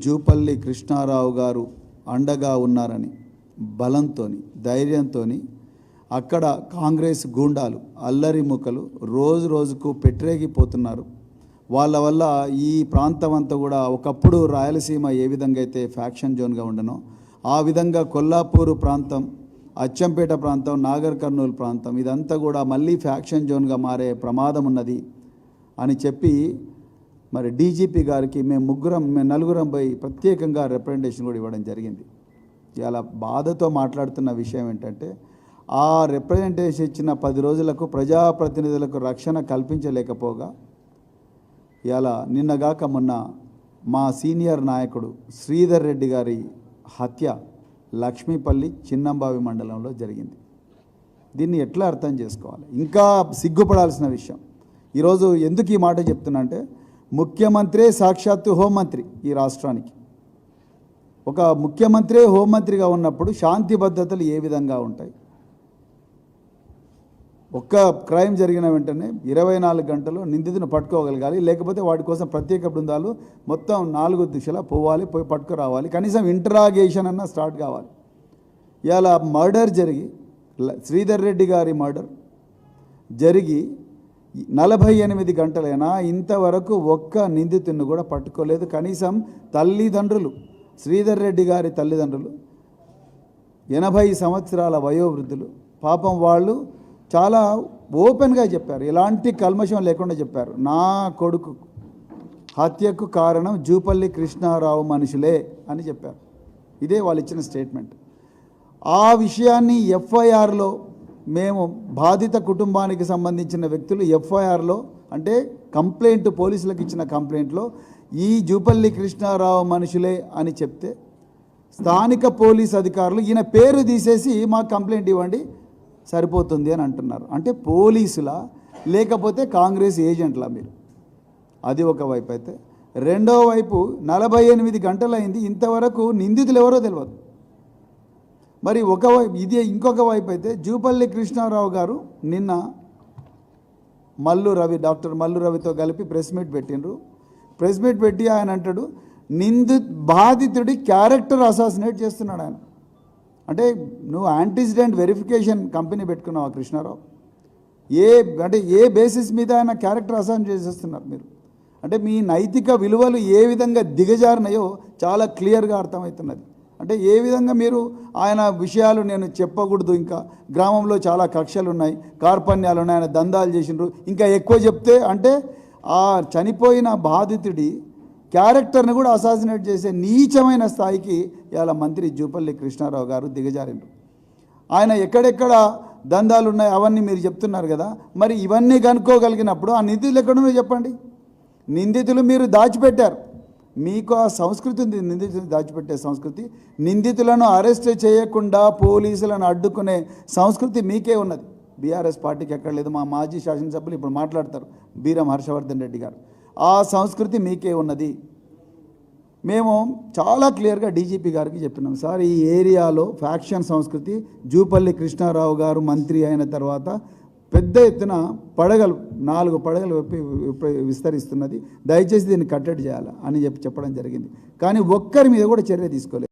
జూపల్లి కృష్ణారావు గారు అండగా ఉన్నారని బలంతో ధైర్యంతో అక్కడ కాంగ్రెస్ గూండాలు అల్లరి ముక్కలు రోజు రోజుకు పెట్టరేగిపోతున్నారు. వాళ్ళ వల్ల ఈ ప్రాంతం అంతా కూడా ఒకప్పుడు రాయలసీమ ఏ విధంగా అయితే ఫ్యాక్షన్ జోన్గా ఉండనో ఆ విధంగా కొల్లాపూరు ప్రాంతం, అచ్చంపేట ప్రాంతం, నాగర్ కర్నూలు ప్రాంతం ఇదంతా కూడా మళ్ళీ ఫ్యాక్షన్ జోన్గా మారే ప్రమాదం ఉన్నది అని చెప్పి మరి డీజీపీ గారికి మేము నలుగురం పోయి ప్రత్యేకంగా రిప్రజెంటేషన్ కూడా ఇవ్వడం జరిగింది. ఇలా బాధతో మాట్లాడుతున్న విషయం ఏంటంటే ఆ రిప్రజెంటేషన్ ఇచ్చిన 10 రోజులకు ప్రజాప్రతినిధులకు రక్షణ కల్పించలేకపోగా ఇలా నిన్నగాక మొన్న మా సీనియర్ నాయకుడు శ్రీధర్ రెడ్డి గారి హత్య లక్ష్మీపల్లి చిన్నంబావి మండలంలో జరిగింది. దీన్ని ఎట్లా అర్థం చేసుకోవాలి? ఇంకా సిగ్గుపడాల్సిన విషయం. ఈరోజు ఎందుకు ఈ మాట చెప్తున్నా అంటే ముఖ్యమంత్రే సాక్షాత్తు హోంమంత్రి ఈ రాష్ట్రానికి. ఒక ముఖ్యమంత్రే హోంమంత్రిగా ఉన్నప్పుడు శాంతి భద్రతలు ఏ విధంగా ఉంటాయి? ఒక్క క్రైమ్ జరిగిన వెంటనే 24 గంటలు నిందితుని పట్టుకోగలగాలి, లేకపోతే వాటి కోసం ప్రత్యేక బృందాలు మొత్తం 4 దిశలా పోవాలి, పోయి పట్టుకురావాలి, కనీసం ఇంటరాగేషన్ అన్న స్టార్ట్ కావాలి. ఇలా మర్డర్ జరిగి శ్రీధర్ రెడ్డి గారి మర్డర్ జరిగి 48 గంటలైనా ఇంతవరకు ఒక్క నిందితుడిని కూడా పట్టుకోలేదు. కనీసం తల్లిదండ్రులు, శ్రీధర్ రెడ్డి గారి తల్లిదండ్రులు 80 సంవత్సరాల వయోవృద్ధులు, పాపం వాళ్ళు చాలా ఓపెన్గా చెప్పారు, ఎలాంటి కల్మషం లేకుండా చెప్పారు. నా కొడుకు హత్యకు కారణం జూపల్లి కృష్ణారావు మనుషులే అని చెప్పారు. ఇదే వాళ్ళు ఇచ్చిన స్టేట్మెంట్. ఆ విషయాన్ని ఎఫ్ఐఆర్లో మేము బాధిత కుటుంబానికి సంబంధించిన వ్యక్తులు ఎఫ్ఐఆర్లో అంటే కంప్లైంట్ పోలీసులకు ఇచ్చిన కంప్లైంట్లో ఈ జూపల్లి కృష్ణారావు మనుషులే అని చెప్తే స్థానిక పోలీస్ అధికారులు ఈయన పేరు తీసేసి మాకు కంప్లైంట్ ఇవ్వండి సరిపోతుంది అని అంటున్నారు. అంటే పోలీసులా లేకపోతే కాంగ్రెస్ ఏజెంట్లా మీరు? అది ఒక వైపు అయితే, రెండో వైపు 48 గంటలైంది, ఇంతవరకు నిందితులు ఎవరో తెలియదు. మరి ఒకవైపు ఇది, ఇంకొక వైపు అయితే జూపల్లి కృష్ణారావు గారు నిన్న డాక్టర్ మల్లు రవితో కలిపి ప్రెస్ మీట్ పెట్టిండ్రు. ప్రెస్ మీట్ పెట్టి ఆయన అంటాడు బాధితుడి క్యారెక్టర్ అసాసినేట్ చేస్తున్నాడు ఆయన. అంటే నువ్వు యాంటిసిడెంట్ వెరిఫికేషన్ కంపెనీ పెట్టుకున్నావు కృష్ణారావు, ఏ బేసిస్ మీద ఆయన క్యారెక్టర్ అసాసినేట్ చేసేస్తున్నారు మీరు? అంటే మీ నైతిక విలువలు ఏ విధంగా దిగజారినాయో చాలా క్లియర్గా అర్థమవుతున్నది. అంటే ఏ విధంగా మీరు ఆయన విషయాలు నేను చెప్పకూడదు, ఇంకా గ్రామంలో చాలా కక్షలు ఉన్నాయి, కార్పణ్యాలు ఉన్నాయి, ఆయన దందాలు చేసిండ్రు, ఇంకా ఎక్కువ చెప్తే అంటే ఆ చనిపోయిన బాధితుడి క్యారెక్టర్ని కూడా అసాసినేట్ చేసే నీచమైన స్థాయికి ఇవాళ మంత్రి జూపల్లి కృష్ణారావు గారు దిగజారిండ్రు. ఆయన ఎక్కడెక్కడ దందాలు ఉన్నాయి అవన్నీ మీరు చెప్తున్నారు కదా, మరి ఇవన్నీ కనుక్కోగలిగినప్పుడు ఆ నిందితులు ఎక్కడున్నారో చెప్పండి. నిందితులు మీరు దాచిపెట్టారు, మీకు ఆ సంస్కృతి ఉంది, నిందితులు దాచిపెట్టే సంస్కృతి. నిందితులను అరెస్ట్ చేయకుండా పోలీసులను అడ్డుకునే సంస్కృతి మీకే ఉన్నది. బీఆర్ఎస్ పార్టీకి ఎక్కడ లేదు. మా మాజీ శాసనసభ్యులు ఇప్పుడు మాట్లాడతారు, బీరం హర్షవర్ధన్ రెడ్డి గారు. ఆ సంస్కృతి మీకే ఉన్నది. మేము చాలా క్లియర్గా డీజీపీ గారికి చెప్పినాం, సార్ ఈ ఏరియాలో ఫ్యాక్షన్ సంస్కృతి జూపల్లి కృష్ణారావు గారు మంత్రి అయిన తర్వాత పెద్ద ఎత్తున 4 పడగలు విస్తరిస్తున్నది, దయచేసి దీన్ని కట్టడి చేయాలి అని చెప్పడం జరిగింది. కానీ ఒక్కరి మీద కూడా చర్య తీసుకోలేదు.